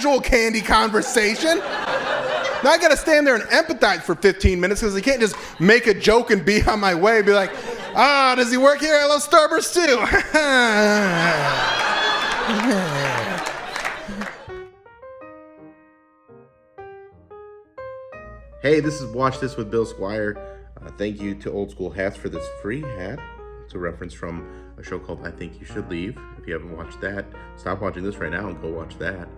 casual candy conversation. Now I gotta stand there and empathize for 15 minutes because I can't just make a joke and be on my way and be like, does he work here? I love Starburst too. Hey, this is Watch This with Bill Squire. Thank you to Old School Hats for this free hat. It's a reference from a show called I Think You Should Leave. If you haven't watched that, stop watching this right now and go watch that.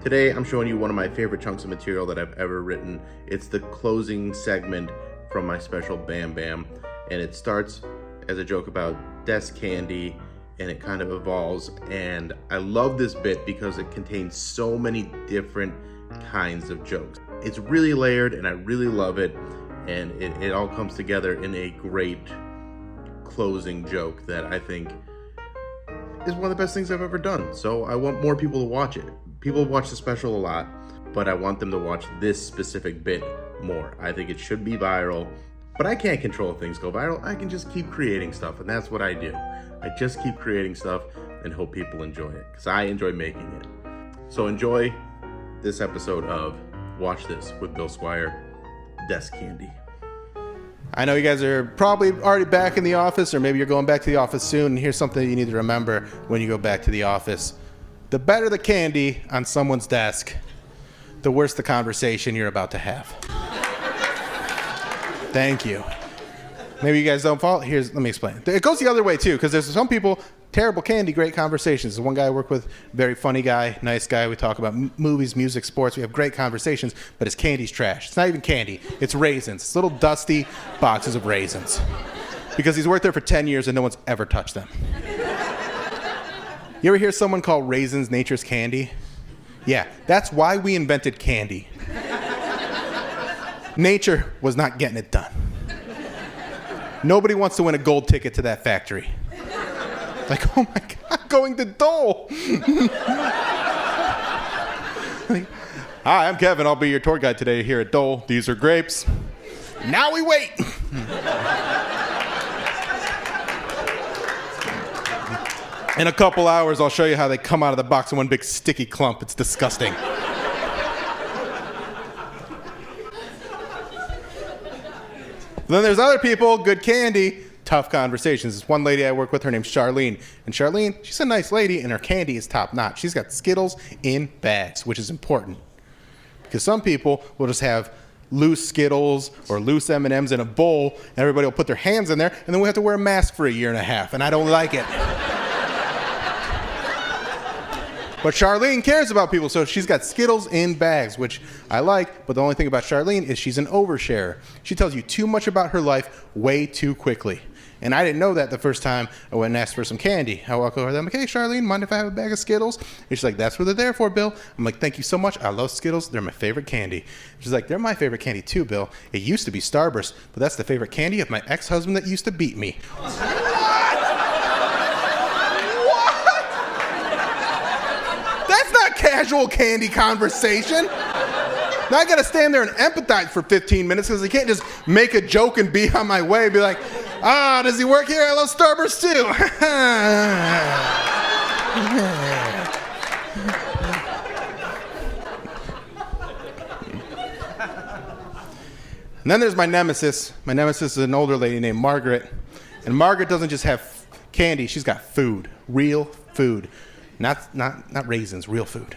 Today, I'm showing you one of my favorite chunks of material that I've ever written. It's the closing segment from my special Bam Bam, and it starts as a joke about desk candy, and it kind of evolves, and I love this bit because it contains so many different kinds of jokes. It's really layered, and I really love it, and it all comes together in a great closing joke that I think is one of the best things I've ever done. So I want more people to watch it. People watch the special a lot, but I want them to watch this specific bit more. I think it should be viral, but I can't control if things go viral. I can just keep creating stuff, and that's what I do. I just keep creating stuff and hope people enjoy it, because I enjoy making it. So enjoy this episode of Watch This with Bill Squire, Desk Candy. I know you guys are probably already back in the office, or maybe you're going back to the office soon, and here's something you need to remember when you go back to the office. The better the candy on someone's desk, the worse the conversation you're about to have. Thank you. Maybe you guys don't follow. Let me explain. It goes the other way too, because there's some people, terrible candy, great conversations. There's one guy I work with, very funny guy, nice guy. We talk about movies, music, sports. We have great conversations, but his candy's trash. It's not even candy. It's raisins. It's little dusty boxes of raisins. Because he's worked there for 10 years and no one's ever touched them. You ever hear someone call raisins nature's candy? Yeah, that's why we invented candy. Nature was not getting it done. Nobody wants to win a gold ticket to that factory. Like, oh my God, going to Dole. Like, hi, I'm Kevin. I'll be your tour guide today here at Dole. These are grapes. Now we wait. In a couple hours, I'll show you how they come out of the box in one big sticky clump. It's disgusting. Then there's other people, good candy, tough conversations. This one lady I work with, her name's Charlene. And Charlene, she's a nice lady, and her candy is top notch. She's got Skittles in bags, which is important. Because some people will just have loose Skittles or loose M&Ms in a bowl, and everybody will put their hands in there, and then we have to wear a mask for a year and a half, and I don't like it. But Charlene cares about people, so she's got Skittles in bags, which I like, but the only thing about Charlene is she's an oversharer. She tells you too much about her life way too quickly. And I didn't know that the first time I went and asked for some candy. I walk over there, I'm like, hey, Charlene, mind if I have a bag of Skittles? And she's like, that's what they're there for, Bill. I'm like, thank you so much. I love Skittles. They're my favorite candy. She's like, they're my favorite candy too, Bill. It used to be Starburst, but that's the favorite candy of my ex-husband that used to beat me. That's not casual candy conversation. Now I gotta stand there and empathize for 15 minutes because I can't just make a joke and be on my way and be like, does he work here? I love Starburst too. And then there's my nemesis. My nemesis is an older lady named Margaret. And Margaret doesn't just have candy, she's got food, real food. Not raisins, real food.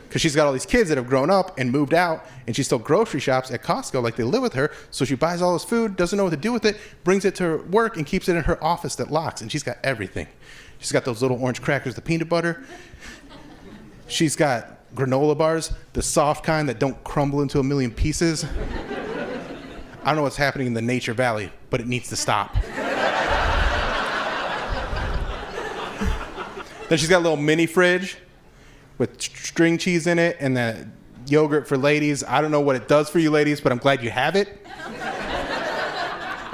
Because she's got all these kids that have grown up and moved out, and she still grocery shops at Costco like they live with her, so she buys all this food, doesn't know what to do with it, brings it to work, and keeps it in her office that locks, and she's got everything. She's got those little orange crackers, the peanut butter. She's got granola bars, the soft kind that don't crumble into a million pieces. I don't know what's happening in the Nature Valley, but it needs to stop. Then she's got a little mini fridge with string cheese in it and the yogurt for ladies. I don't know what it does for you ladies, but I'm glad you have it.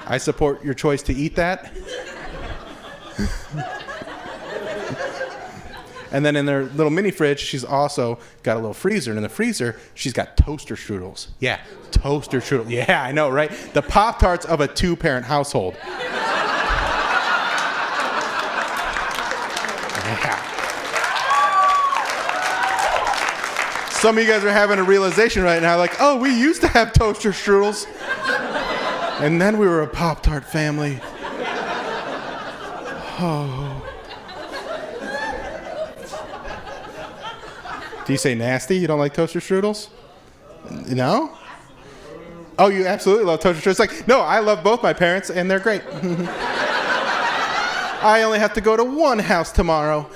I support your choice to eat that. And then in their little mini fridge, she's also got a little freezer. And in the freezer, she's got toaster strudels. Yeah, toaster strudels. Yeah, I know, right? The Pop-Tarts of a two-parent household. Yeah. Some of you guys are having a realization right now, like, oh, we used to have toaster strudels. And then we were a Pop-Tart family. Oh. Do you say nasty? You don't like toaster strudels? No? Oh, you absolutely love toaster strudels. Like, no, I love both my parents, and they're great. I only have to go to one house tomorrow.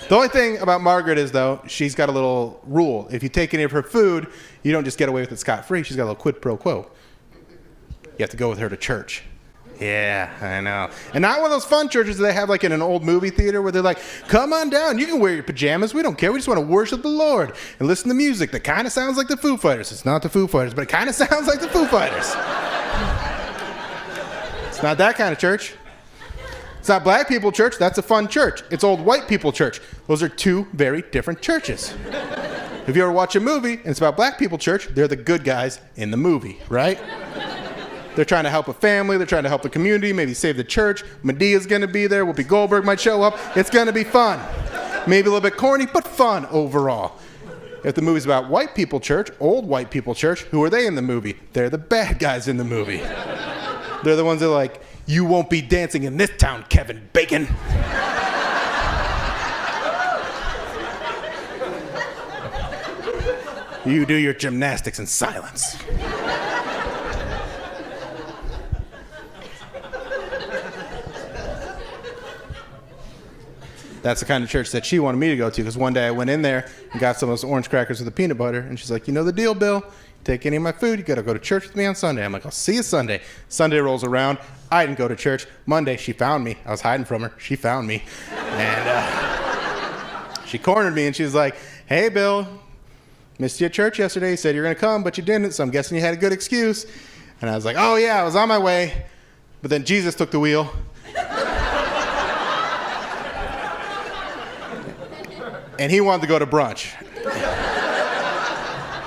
The only thing about Margaret is, though, she's got a little rule. If you take any of her food, you don't just get away with it scot-free. She's got a little quid pro quo. You have to go with her to church. Yeah, I know. And not one of those fun churches that they have like in an old movie theater where they're like, come on down, you can wear your pajamas, we don't care, we just want to worship the Lord and listen to music that kind of sounds like the Foo Fighters. It's not the Foo Fighters, but it kind of sounds like the Foo Fighters. It's not that kind of church. It's not black people church, that's a fun church. It's old white people church. Those are two very different churches. If you ever watch a movie and it's about black people church, they're the good guys in the movie, right? They're trying to help a family, they're trying to help the community, maybe save the church. Medea's gonna be there, Whoopi Goldberg might show up. It's gonna be fun. Maybe a little bit corny, but fun overall. If the movie's about white people church, old white people church, who are they in the movie? They're the bad guys in the movie. They're the ones that are like, you won't be dancing in this town, Kevin Bacon. You do your gymnastics in silence. That's the kind of church that she wanted me to go to, because one day I went in there and got some of those orange crackers with the peanut butter, and she's like, you know the deal, Bill. Take any of my food, you gotta go to church with me on Sunday. I'm like, I'll see you Sunday. Sunday rolls around, I didn't go to church. Monday, she found me. I was hiding from her. She found me. And she cornered me, and she was like, hey, Bill, missed you at church yesterday. You said you were gonna come, but you didn't, so I'm guessing you had a good excuse. And I was like, oh yeah, I was on my way. But then Jesus took the wheel. And he wanted to go to brunch.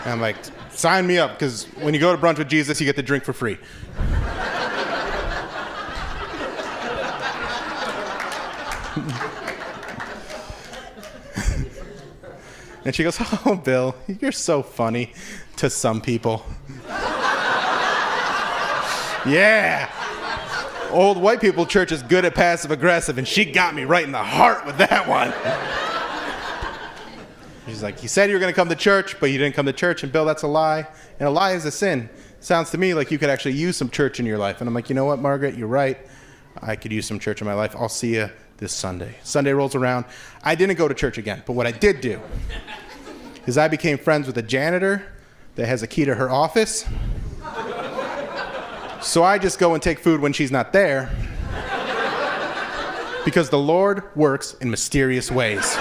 And I'm like, sign me up, because when you go to brunch with Jesus, you get the drink for free. And she goes, oh, Bill, you're so funny to some people. Yeah. Old white people church is good at passive aggressive, and she got me right in the heart with that one. She's like, you said you were going to come to church, but you didn't come to church. And Bill, that's a lie. And a lie is a sin. Sounds to me like you could actually use some church in your life. And I'm like, you know what, Margaret, you're right. I could use some church in my life. I'll see you this Sunday. Sunday rolls around. I didn't go to church again. But what I did do is I became friends with a janitor that has a key to her office. So I just go and take food when she's not there, because the Lord works in mysterious ways.